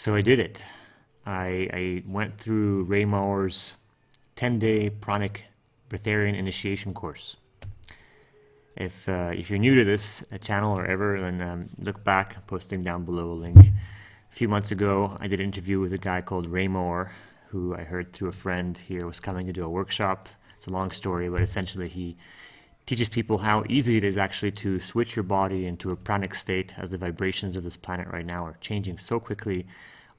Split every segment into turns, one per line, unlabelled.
So I did it. I went through Ray Maor's 10-day Pranic breatherian initiation course. If you're new to this channel or ever, then look back, posting down below a link. A few months ago, I did an interview with a guy called Ray Maor, who I heard through a friend here was coming to do a workshop. It's a long story, but essentially he teaches people how easy it is actually to switch your body into a pranic state, as the vibrations of this planet right now are changing so quickly.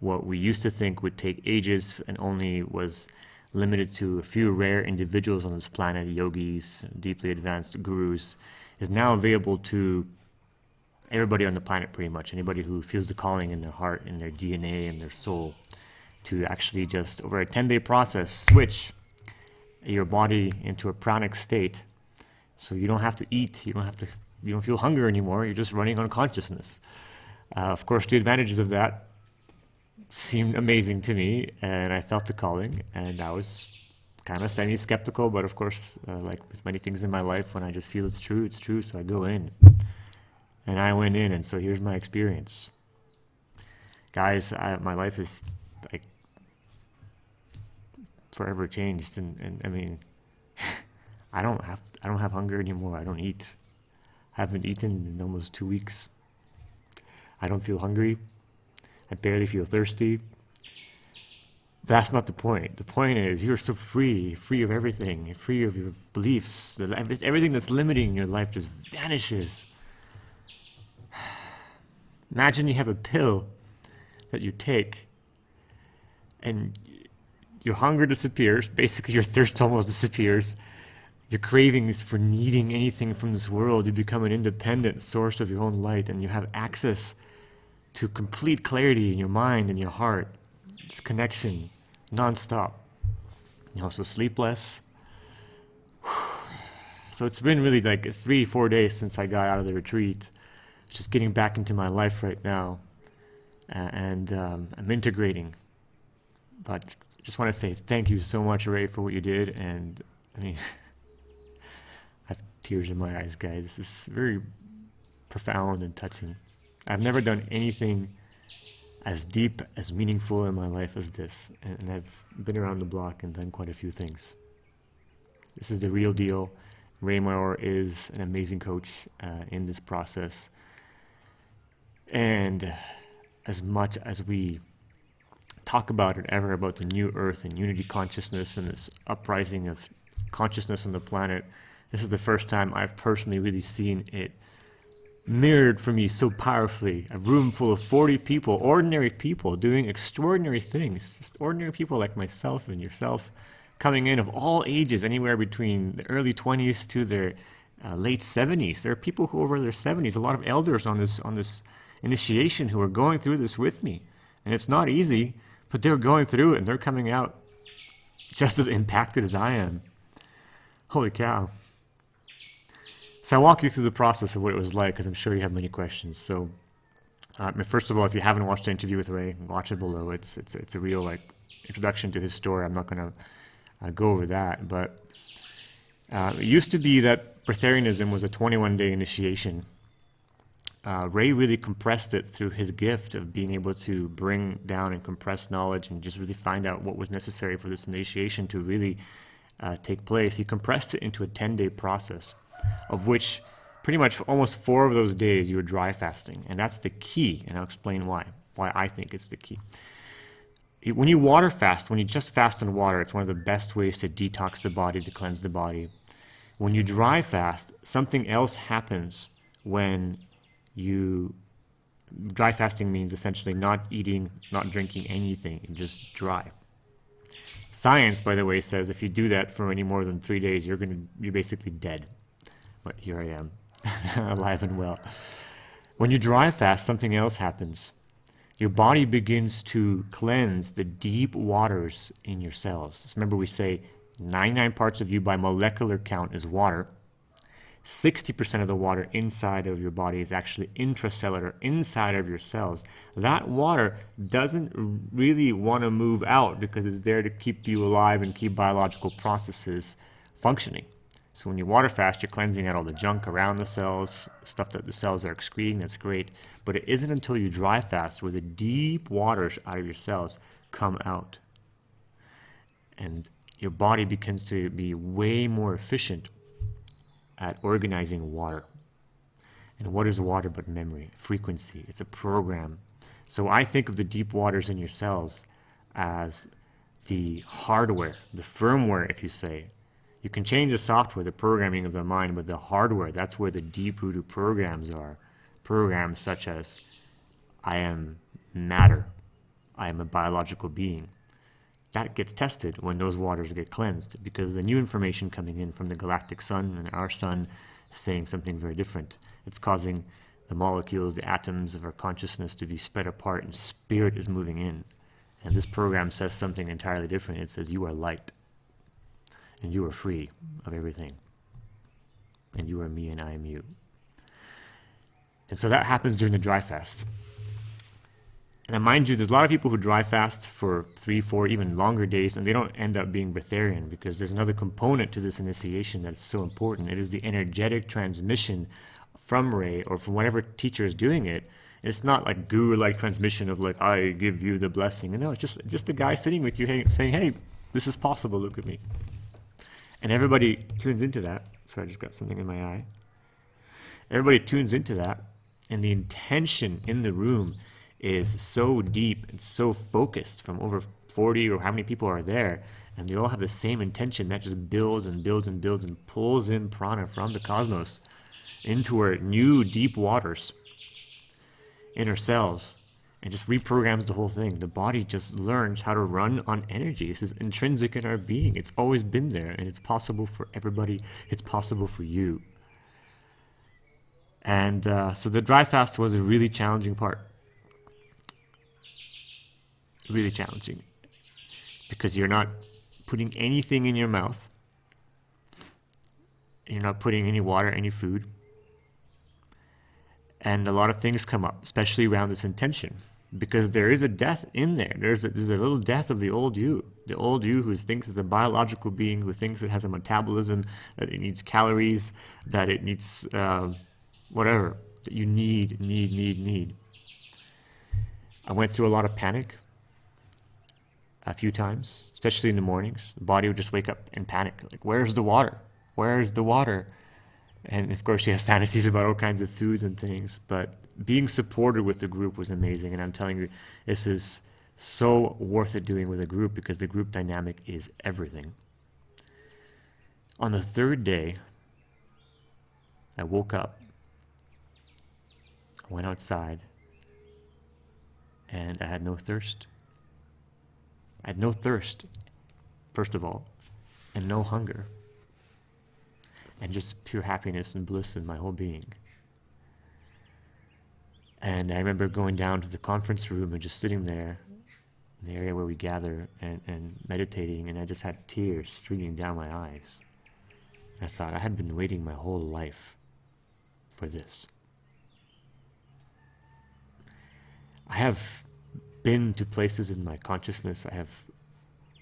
What we used to think would take ages and only was limited to a few rare individuals on this planet, yogis, deeply advanced gurus, is now available to everybody on the planet pretty much. Anybody who feels the calling in their heart, in their DNA, in their soul, to actually just, over a 10-day process, switch your body into a pranic state. So you don't have to eat, you don't feel hunger anymore, you're just running on consciousness. Of course, the advantages of that seemed amazing to me, and I felt the calling, and I was kind of semi-skeptical, but of course, like with many things in my life, when I just feel it's true, so I go in. And I went in, and so here's my experience. Guys, my life is like forever changed, and I mean, I don't have hunger anymore. I don't eat. I haven't eaten in almost 2 weeks. I don't feel hungry. I barely feel thirsty. That's not the point. The point is you're so free of everything, free of your beliefs. Everything that's limiting your life just vanishes. Imagine you have a pill that you take and your hunger disappears, basically your thirst almost disappears. Your cravings for needing anything from this world, you become an independent source of your own light, and you have access to complete clarity in your mind and your heart. It's connection, non-stop. You also sleep less. So it's been really like 3-4 days since I got out of the retreat. Just getting back into my life right now. And I'm integrating. But I just want to say thank you so much, Ray, for what you did. And I mean, I have tears in my eyes, guys. This is very profound and touching. I've never done anything as deep, as meaningful in my life as this. And I've been around the block and done quite a few things. This is the real deal. Ray Maor is an amazing coach in this process. And as much as we talk about it ever, about the new earth and unity consciousness and this uprising of consciousness on the planet, this is the first time I've personally really seen it mirrored for me so powerfully. A room full of 40 people, ordinary people doing extraordinary things, just ordinary people like myself and yourself, coming in of all ages, anywhere between the early 20s to their late 70s. There are people who are over their 70s, a lot of elders on this initiation who are going through this with me. And it's not easy, but they're going through it and they're coming out just as impacted as I am. Holy cow. So I'll walk you through the process of what it was like, because I'm sure you have many questions. So first of all, if you haven't watched the interview with Ray, watch it below. It's a real like introduction to his story. I'm not going to go over that. But it used to be that breatharianism was a 21-day initiation. Ray really compressed it through his gift of being able to bring down and compress knowledge and just really find out what was necessary for this initiation to really take place. He compressed it into a 10-day process, of which pretty much almost 4 of those days you were dry fasting. And that's the key, and I'll explain why I think it's the key. When you water fast, when you just fast on water, it's one of the best ways to detox the body, to cleanse the body. When you dry fast, something else happens when you... Dry fasting means essentially not eating, not drinking anything, and just dry. Science, by the way, says if you do that for any more than 3 days, you're basically dead. But here I am, alive and well. When you dry fast, something else happens. Your body begins to cleanse the deep waters in your cells. So remember, we say 99 parts of you by molecular count is water. 60% of the water inside of your body is actually intracellular, inside of your cells. That water doesn't really want to move out because it's there to keep you alive and keep biological processes functioning. So when you water fast, you're cleansing out all the junk around the cells, stuff that the cells are excreting, that's great. But it isn't until you dry fast where the deep waters out of your cells come out. And your body begins to be way more efficient at organizing water. And what is water but memory? Frequency. It's a program. So I think of the deep waters in your cells as the hardware, the firmware, if you say. You can change the software, the programming of the mind, but the hardware, that's where the deep-rooted programs are. Programs such as, I am matter. I am a biological being. That gets tested when those waters get cleansed, because the new information coming in from the galactic sun and our sun is saying something very different. It's causing the molecules, the atoms of our consciousness to be spread apart, and spirit is moving in. And this program says something entirely different. It says you are light, and you are free of everything. And you are me, and I am you. And so that happens during the dry fast. And mind you, there's a lot of people who dry fast for 3, 4, even longer days, and they don't end up being breatherian, because there's another component to this initiation that's so important. It is the energetic transmission from Ray, or from whatever teacher is doing it. It's not like guru-like transmission of like, I give you the blessing. And no, it's just a guy sitting with you saying, hey, this is possible, look at me. And everybody tunes into that. Sorry, I just got something in my eye. Everybody tunes into that, and the intention in the room is so deep and so focused from over 40 or how many people are there, and they all have the same intention that just builds and builds and builds and pulls in prana from the cosmos into our new deep waters in our cells, and just reprograms the whole thing. The body just learns how to run on energy. This is intrinsic in our being. It's always been there, and it's possible for everybody. It's possible for you. And so the dry fast was a really challenging part. Really challenging. Because you're not putting anything in your mouth. You're not putting any water, any food. And a lot of things come up, especially around this intention. Because there is a death in there. There's a little death of the old you. The old you who thinks is a biological being, who thinks it has a metabolism, that it needs calories, that it needs whatever, that you need. I went through a lot of panic a few times, especially in the mornings. The body would just wake up and panic. Like, where's the water? Where's the water? And of course you have fantasies about all kinds of foods and things, but being supported with the group was amazing. And I'm telling you, this is so worth it doing with a group, because the group dynamic is everything. On the third day, I woke up, I went outside, and I had no thirst. I had no thirst, first of all, and no hunger. And just pure happiness and bliss in my whole being. And I remember going down to the conference room and just sitting there in the area where we gather and meditating, and I just had tears streaming down my eyes. I thought, I had been waiting my whole life for this. I have been to places in my consciousness. I have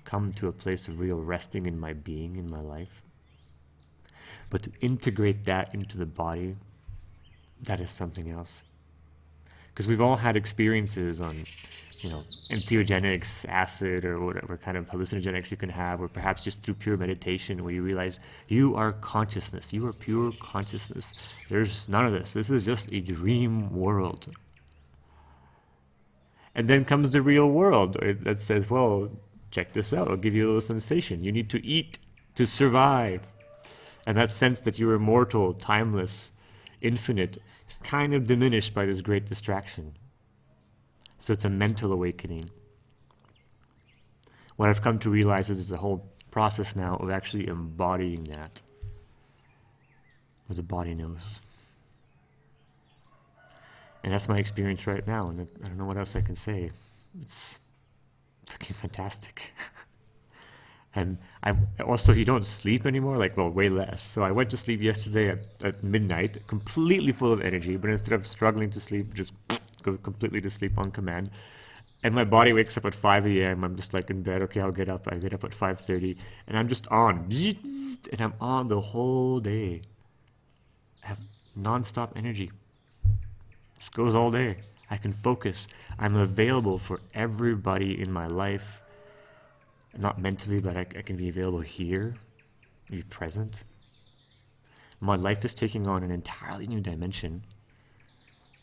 come to a place of real resting in my being, in my life. But to integrate that into the body, that is something else. Because we've all had experiences on, entheogenics, acid, or whatever kind of hallucinogenics you can have, or perhaps just through pure meditation, where you realize you are consciousness, you are pure consciousness. There's none of this. This is just a dream world. And then comes the real world that says, well, check this out, I'll give you a little sensation. You need to eat to survive. And that sense that you're immortal, timeless, infinite, is kind of diminished by this great distraction. So it's a mental awakening. What I've come to realize is a whole process now of actually embodying that, where the body knows. And that's my experience right now, and I don't know what else I can say. It's fucking fantastic. And you don't sleep anymore, way less. So I went to sleep yesterday at midnight, completely full of energy, but instead of struggling to sleep, just go completely to sleep on command. And my body wakes up at 5 a.m. I'm just like in bed. Okay, I'll get up. I get up at 5:30, and I'm just on, and I'm on the whole day. I have non-stop energy. Just goes all day. I can focus. I'm available for everybody in my life. Not mentally, but I can be available here, be present. My life is taking on an entirely new dimension.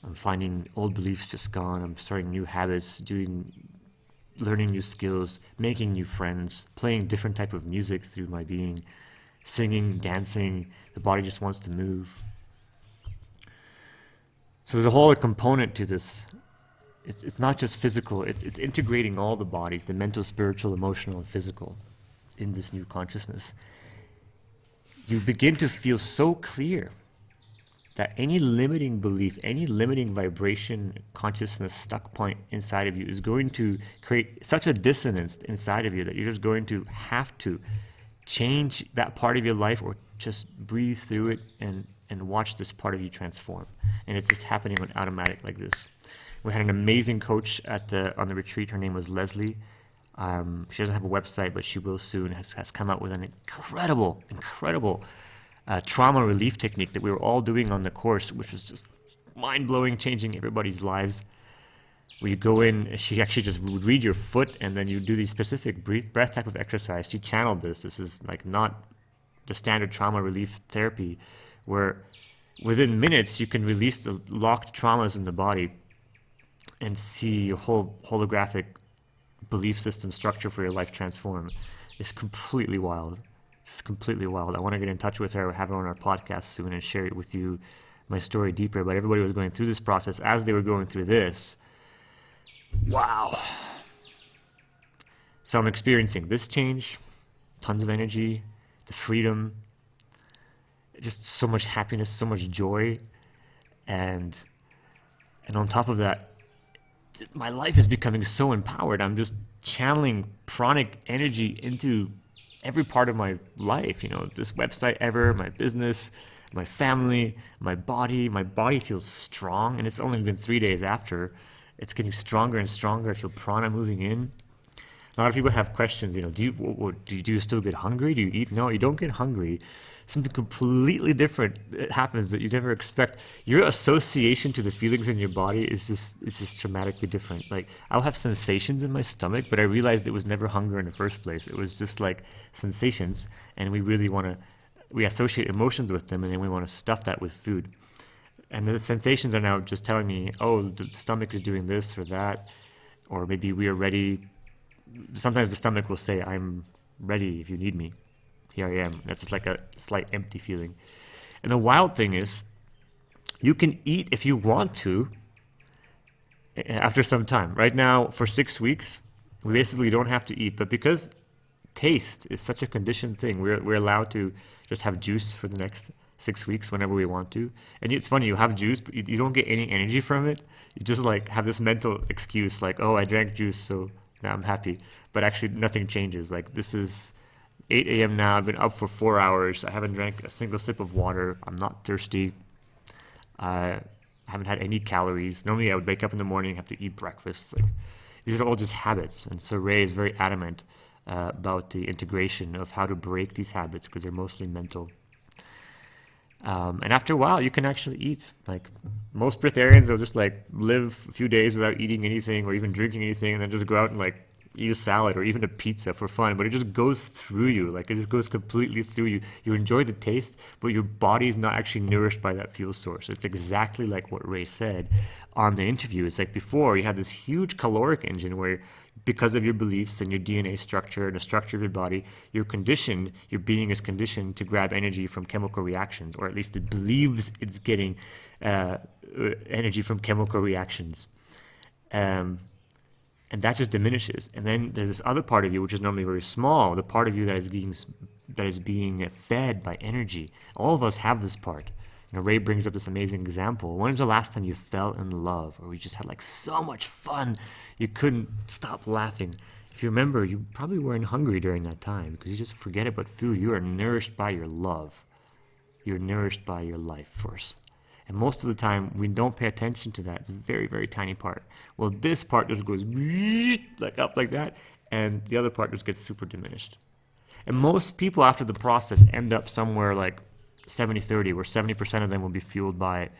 I'm finding old beliefs just gone. I'm starting new habits, learning new skills, making new friends, playing different type of music through my being, singing, dancing. The body just wants to move. So there's a whole component to this. It's not just physical. It's integrating all the bodies, the mental, spiritual, emotional, and physical, in this new consciousness. You begin to feel so clear that any limiting belief, any limiting vibration, consciousness stuck point inside of you is going to create such a dissonance inside of you that you're just going to have to change that part of your life, or just breathe through it and watch this part of you transform. And it's just happening on automatic like this. We had an amazing coach on the retreat. Her name was Leslie. She doesn't have a website, but she will soon. Has come out with an incredible trauma relief technique that we were all doing on the course, which was just mind-blowing, changing everybody's lives. Where you go in, she actually just would read your foot, and then you do these specific breath type of exercise. She channeled this. This is like not the standard trauma relief therapy, where within minutes you can release the locked traumas in the body and see your whole holographic belief system structure for your life transform. It's completely wild. It's completely wild. I want to get in touch with her, have her on our podcast soon, and share it with you, my story deeper. But everybody was going through this process as they were going through this. Wow. So I'm experiencing this change, tons of energy, the freedom, just so much happiness, so much joy, and on top of that, my life is becoming so empowered. I'm just channeling pranic energy into every part of my life. This website, Ever, my business, my family, my body. My body feels strong, and it's only been 3 days after. It's getting stronger and stronger. I feel prana moving in. A lot of people have questions. Do you still get hungry? Do you eat? No, you don't get hungry. Something completely different happens that you never expect. Your association to the feelings in your body is just dramatically different. Like, I'll have sensations in my stomach, but I realized it was never hunger in the first place. It was just like sensations, and we associate emotions with them, and then we want to stuff that with food. And the sensations are now just telling me, oh, the stomach is doing this or that, or maybe we are ready. Sometimes the stomach will say, I'm ready if you need me. Here I am. That's just like a slight empty feeling. And the wild thing is, you can eat if you want to after some time. Right now, for 6 weeks, we basically don't have to eat. But because taste is such a conditioned thing, we're allowed to just have juice for the next 6 weeks whenever we want to. And it's funny, you have juice, but you don't get any energy from it. You just like have this mental excuse like, oh, I drank juice, so now I'm happy. But actually nothing changes. Like, this is 8 a.m. now. I've been up for 4 hours. I haven't drank a single sip of water. I'm not thirsty. I haven't had any calories. Normally I would wake up in the morning, have to eat breakfast. Like, these are all just habits. And so Ray is very adamant about the integration of how to break these habits, because they're mostly mental. And after a while, you can actually eat. Like, most breatherians will just like live a few days without eating anything or even drinking anything, and then just go out and like eat a salad or even a pizza for fun. But it just goes through you. Like, it just goes completely through you. You enjoy the taste, but your body is not actually nourished by that fuel source. It's exactly like what Ray said on the interview. It's like before, you had this huge caloric engine where, because of your beliefs and your DNA structure and the structure of your body, your being is conditioned to grab energy from chemical reactions, or at least it believes it's getting energy from chemical reactions. And that just diminishes. And then there's this other part of you, which is normally very small, the part of you that is being fed by energy. All of us have this part. Ray brings up this amazing example. When was the last time you fell in love, or you just had like so much fun you couldn't stop laughing? If you remember, you probably weren't hungry during that time, because you just forget about food. You are nourished by your love. You're nourished by your life force. And most of the time, we don't pay attention to that. It's a very, very tiny part. Well, this part just goes like up like that, and the other part just gets super diminished. And most people after the process end up somewhere like 70-30, where 70% of them will be fueled by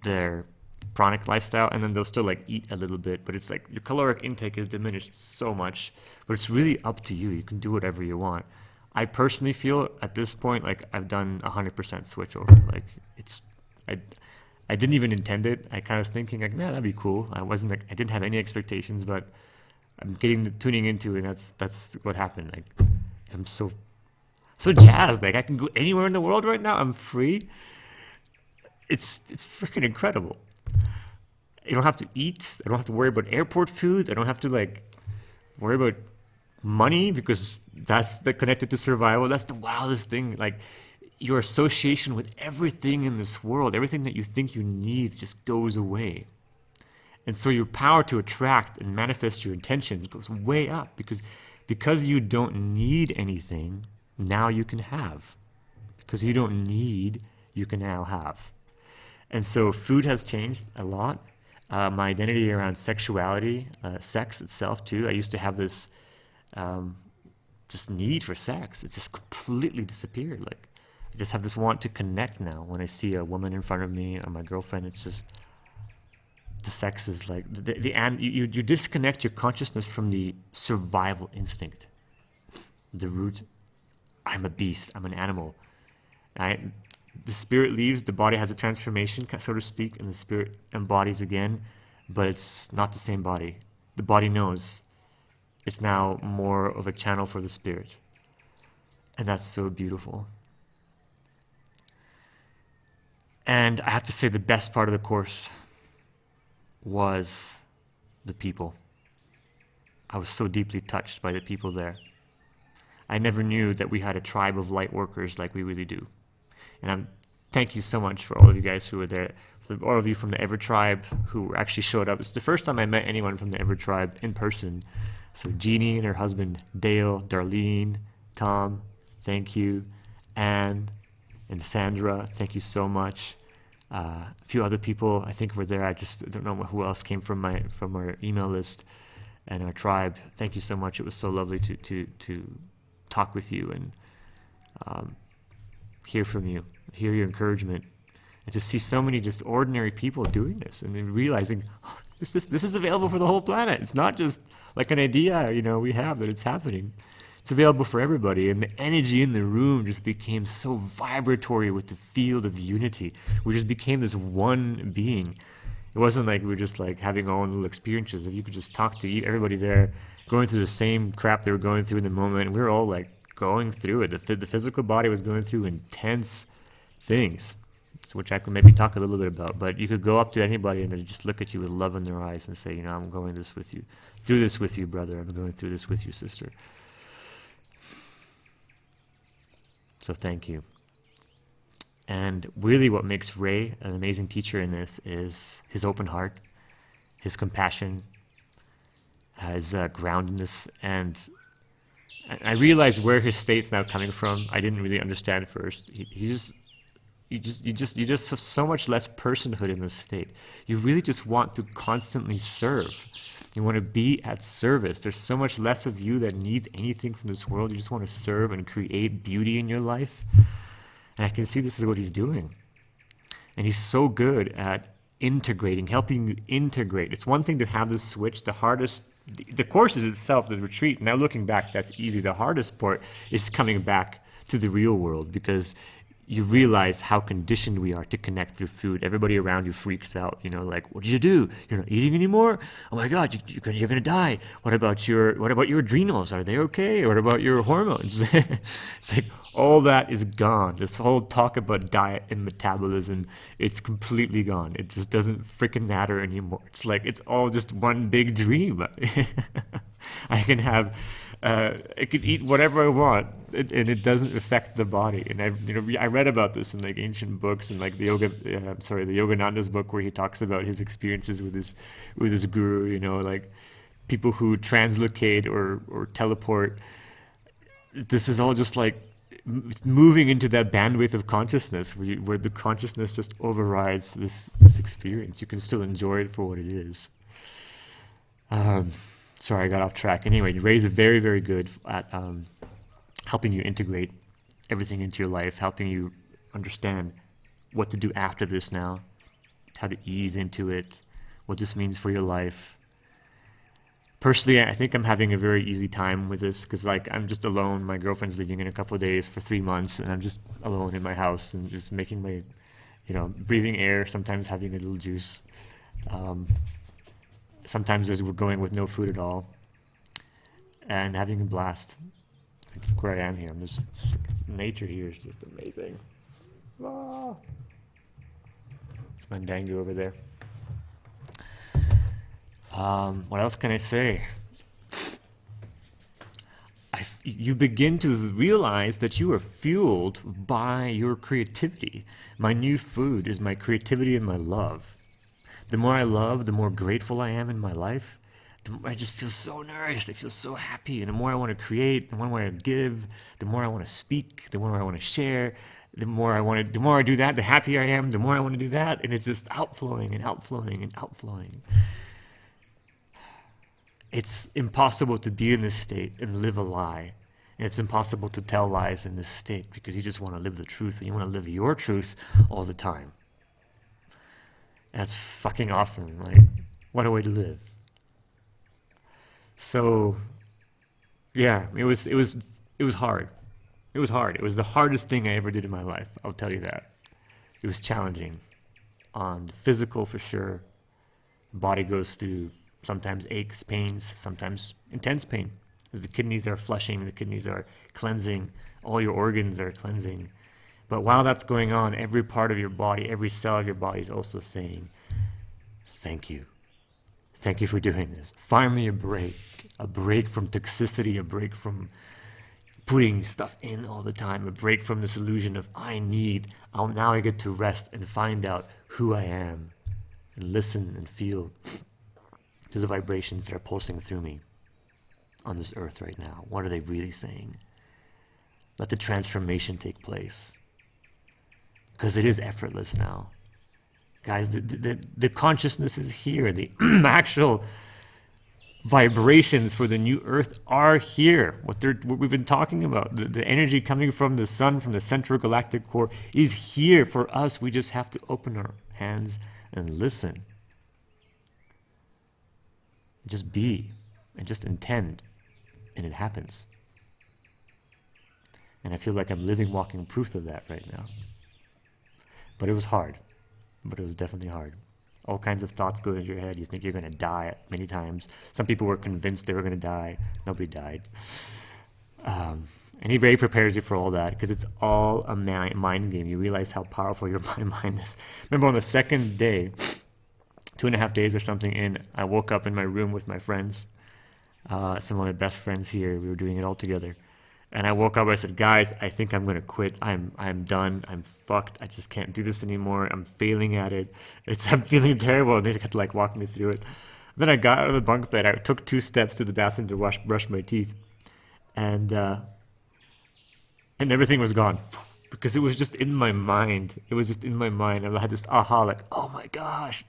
their pranic lifestyle, and then they'll still like eat a little bit, but it's like your caloric intake is diminished so much. But it's really up to you. You can do whatever you want. I personally feel at this point like I've done 100% switch over. Like I didn't even intend it. I kind of was thinking like, man, that'd be cool. I didn't have any expectations, but I'm tuning into it, and that's what happened. Like I'm so jazzed. Like I can go anywhere in the world right now. I'm free. It's freaking incredible. You don't have to eat. I don't have to worry about airport food. I don't have to like worry about money, because that's connected to survival. That's the wildest thing. Like your association with everything in this world, everything that you think you need just goes away. And so your power to attract and manifest your intentions goes way up, because you don't need anything, now you can have. Because you don't need, you can now have. And so food has changed a lot. My identity around sexuality, sex itself too. I used to have this just need for sex. It just completely disappeared. Like I just have this want to connect now. When I see a woman in front of me or my girlfriend, it's just the sex is like you disconnect your consciousness from the survival instinct, the root. I'm a beast. I'm an animal. The spirit leaves, the body has a transformation, so to speak, and the spirit embodies again, but it's not the same body. The body knows it's now more of a channel for the spirit. And that's so beautiful. And I have to say the best part of the course was the people. I was so deeply touched by the people there. I never knew that we had a tribe of light workers like we really do. And thank you so much for all of you guys who were there. For all of you from the Ever tribe who actually showed up. It's the first time I met anyone from the Ever tribe in person. So Jeannie and her husband Dale, Darlene, Tom, thank you. Anne and Sandra, thank you so much. A few other people I think were there. I just don't know who else came from our email list and our tribe. Thank you so much. It was so lovely to talk with you and hear from you, hear your encouragement, and to see so many just ordinary people doing this and then realizing this is available for the whole planet. It's not just like an idea we have that it's happening. It's available for everybody, and the energy in the room just became so vibratory with the field of unity. We just became this one being. It wasn't like we were just like having our own little experiences. If you could just talk to everybody there, going through the same crap they were going through in the moment, and we were all like going through it. The physical body was going through intense things, which I could maybe talk a little bit about. But you could go up to anybody and they just look at you with love in their eyes and say, I'm going through this with you, brother. I'm going through this with you, sister. So thank you. And really what makes Ray an amazing teacher in this is his open heart, his compassion, his groundedness, and I realize where his state's now coming from. I didn't really understand first. You just have so much less personhood in this state. You really just want to constantly serve. You want to be at service. There's so much less of you that needs anything from this world. You just want to serve and create beauty in your life. And I can see this is what he's doing. And he's so good at integrating, helping you integrate. It's one thing to have this switch. The hardest, the course is itself, the retreat. Now looking back, that's easy. The hardest part is coming back to the real world, because you realize how conditioned we are to connect through food. Everybody around you freaks out, like, what did you do? You're not eating anymore? Oh my God, you're gonna die. What about your adrenals? Are they okay? What about your hormones? It's like all that is gone. This whole talk about diet and metabolism, it's completely gone. It just doesn't freaking matter anymore. It's like it's all just one big dream. I could eat whatever I want, and it doesn't affect the body. And I read about this in like ancient books, and like the Yogananda's book, where he talks about his experiences with his guru. Like people who translocate or teleport. This is all just like moving into that bandwidth of consciousness where the consciousness just overrides this experience. You can still enjoy it for what it is. Sorry, I got off track. Anyway, Ray's very, very good at helping you integrate everything into your life, helping you understand what to do after this now, how to ease into it, what this means for your life. Personally, I think I'm having a very easy time with this because, like, I'm just alone. My girlfriend's leaving in a couple of days for 3 months, and I'm just alone in my house and just making my, breathing air, sometimes having a little juice. Sometimes as we're going with no food at all, and having a blast. Look where I am here. I'm just, nature here is just amazing. Ah. It's Mandangu over there. What else can I say? You begin to realize that you are fueled by your creativity. My new food is my creativity and my love. The more I love, the more grateful I am in my life. The more I just feel so nourished. I feel so happy. And the more I want to create, the more I want to give, the more I want to speak, the more I want to share, the more I do that, the happier I am, the more I want to do that. And it's just outflowing and outflowing and outflowing. It's impossible to be in this state and live a lie. And it's impossible to tell lies in this state because you just want to live the truth and you want to live your truth all the time. That's fucking awesome. Like, what a way to live. So, yeah, it was hard. It was hard. It was the hardest thing I ever did in my life. I'll tell you that. It was challenging. On the physical, for sure. Body goes through sometimes aches, pains, sometimes intense pain. Because the kidneys are flushing, the kidneys are cleansing, all your organs are cleansing. But while that's going on, every part of your body, every cell of your body is also saying, thank you. Thank you for doing this. Finally a break from toxicity, a break from putting stuff in all the time, a break from this illusion of now I get to rest and find out who I am and listen and feel to the vibrations that are pulsing through me on this earth right now. What are they really saying? Let the transformation take place. Because it is effortless now. Guys, the consciousness is here. The actual vibrations for the new earth are here. What we've been talking about, the energy coming from the sun, from the central galactic core, is here for us. We just have to open our hands and listen. Just be and just intend, and it happens. And I feel like I'm living, walking proof of that right now. But it was hard. But it was definitely hard. All kinds of thoughts go into your head. You think you're going to die many times. Some people were convinced they were going to die. Nobody died. And he very prepares you for all that because it's all a mind game. You realize how powerful your mind is. Remember on the second day, 2.5 days or something in, I woke up in my room with my friends. Some of my best friends here. We were doing it all together. And I woke up, I said, guys, I think I'm going to quit. I'm done. I'm fucked. I just can't do this anymore. I'm failing at it. I'm feeling terrible. And they had to walk me through it. Then I got out of the bunk bed. I took 2 steps to the bathroom to brush my teeth. And everything was gone. Because it was just in my mind. It was just in my mind. I had this aha, like, oh my gosh,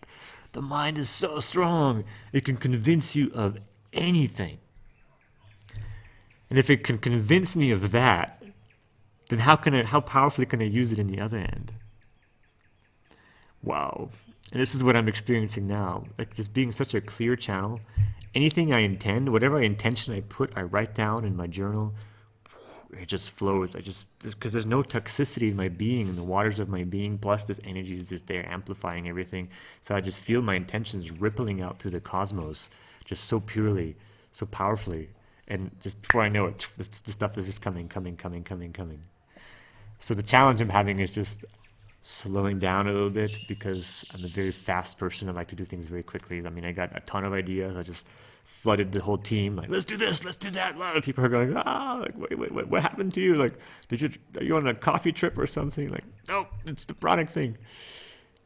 the mind is so strong. It can convince you of anything. And if it can convince me of that, then how powerfully can I use it in the other end? Wow. And this is what I'm experiencing now. Like just being such a clear channel. Anything I intend, whatever intention I put, I write down in my journal. It just flows. Because there's no toxicity in my being, in the waters of my being, plus this energy is just there amplifying everything. So I just feel my intentions rippling out through the cosmos, just so purely, so powerfully. And just before I know it, the stuff is just coming. So the challenge I'm having is just slowing down a little bit because I'm a very fast person. I like to do things very quickly. I mean, I got a ton of ideas. I just flooded the whole team. Like, let's do this, let's do that. A lot of people are going, wait, what happened to you? Like, are you on a coffee trip or something? Like, no, it's the Pranic thing.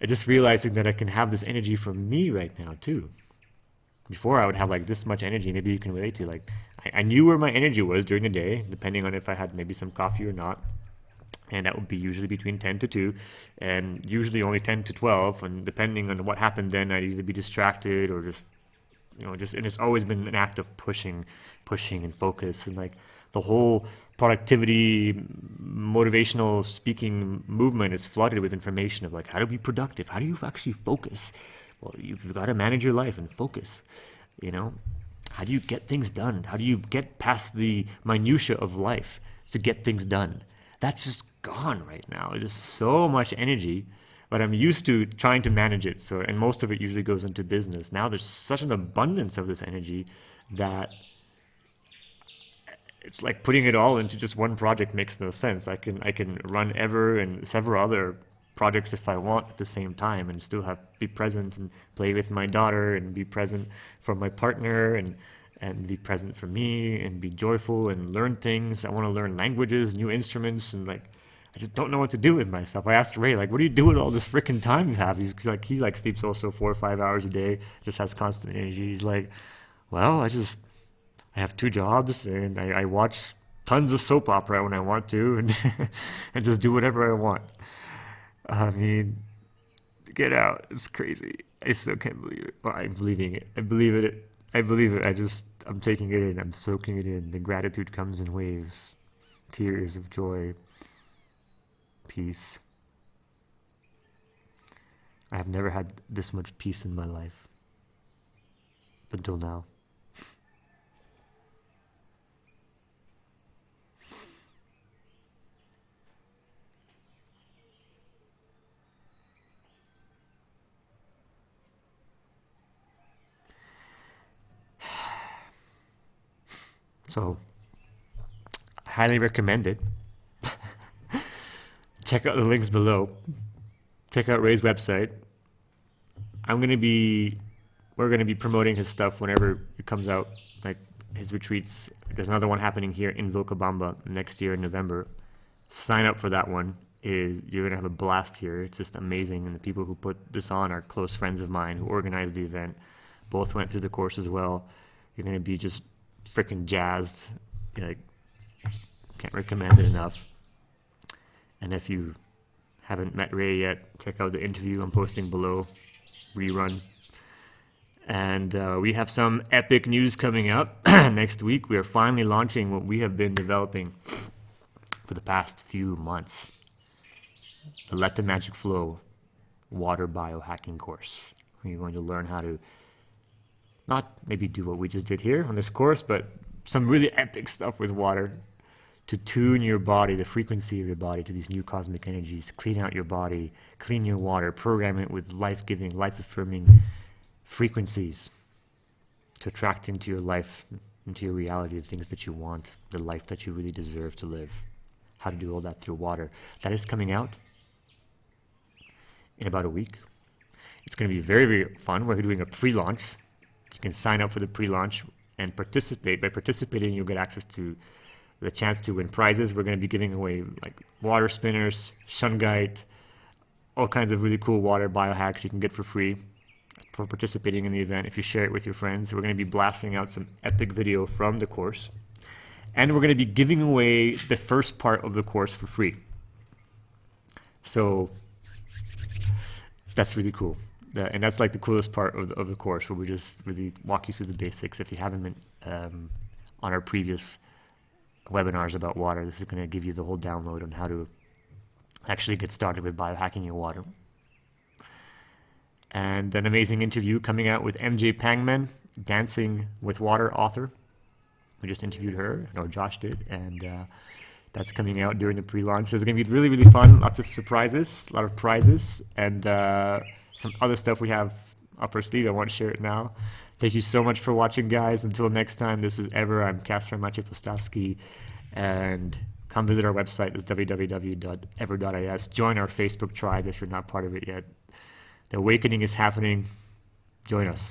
And just realizing that I can have this energy from me right now too. Before I would have like this much energy, maybe you can relate to, like, I I knew where my energy was during the day, depending on if I had maybe some coffee or not. And that would be usually between 10 to 2, and usually only 10 to 12. And depending on what happened then, I'd either be distracted or just, and it's always been an act of pushing and focus. And like the whole productivity, motivational speaking movement is flooded with information of like, how to be productive? How do you actually focus? Well, you've got to manage your life and focus, How do you get things done? How do you get past the minutia of life to get things done? That's just gone right now. There's just so much energy, but I'm used to trying to manage it. So, and most of it usually goes into business. Now there's such an abundance of this energy that it's like putting it all into just one project makes no sense. I can run Ever and several other projects if I want at the same time, and still be present and play with my daughter, and be present for my partner, and be present for me, and be joyful and learn things. I want to learn languages, new instruments, and like I just don't know what to do with myself. I asked Ray, like, what do you do with all this freaking time you have? He sleeps also 4 or 5 hours a day, just has constant energy. He's like, well, I have 2 jobs, and I watch tons of soap opera when I want to, and and just do whatever I want. I mean, get out. It's crazy. I still can't believe it. Well, I'm believing it. I believe it. I'm taking it in. I'm soaking it in. The gratitude comes in waves. Tears of joy. Peace. I have never had this much peace in my life. Until now. So, I highly recommend it. Check out the links below. Check out Ray's website. We're going to be promoting his stuff whenever it comes out, like his retreats. There's another one happening here in Vilcabamba next year in November. Sign up for that one. You're going to have a blast here. It's just amazing. And the people who put this on are close friends of mine who organized the event. Both went through the course as well. You're going to be just freaking jazzed. Like, can't recommend it enough. And if you haven't met Ray yet, check out the interview I'm posting below. Rerun. And we have some epic news coming up next week. We are finally launching what we have been developing for the past few months. The Let the Magic Flow water biohacking course. We're going to learn how to not maybe do what we just did here on this course, but some really epic stuff with water to tune your body, the frequency of your body to these new cosmic energies, clean out your body, clean your water, program it with life-giving, life-affirming frequencies to attract into your life, into your reality, the things that you want, the life that you really deserve to live. How to do all that through water. That is coming out in about a week. It's going to be very, very fun. We're doing a pre-launch. You can sign up for the pre-launch and participate. By participating, you'll get access to the chance to win prizes. We're going to be giving away like water spinners, shungite, all kinds of really cool water biohacks you can get for free for participating in the event if you share it with your friends. We're going to be blasting out some epic video from the course. And we're going to be giving away the first part of the course for free. So that's really cool. And that's like the coolest part of the course, where we just really walk you through the basics. If you haven't been on our previous webinars about water, this is going to give you the whole download on how to actually get started with biohacking your water. And an amazing interview coming out with MJ Pangman, Dancing with Water author. We just interviewed her, or Josh did, and that's coming out during the pre-launch. So it's going to be really, really fun. Lots of surprises, a lot of prizes, and some other stuff we have up our sleeve. I won't share it now. Thank you so much for watching, guys. Until next time, this is Ever. I'm Kacper Postawski, and come visit our website. It's www.ever.is. Join our Facebook tribe if you're not part of it yet. The awakening is happening. Join us.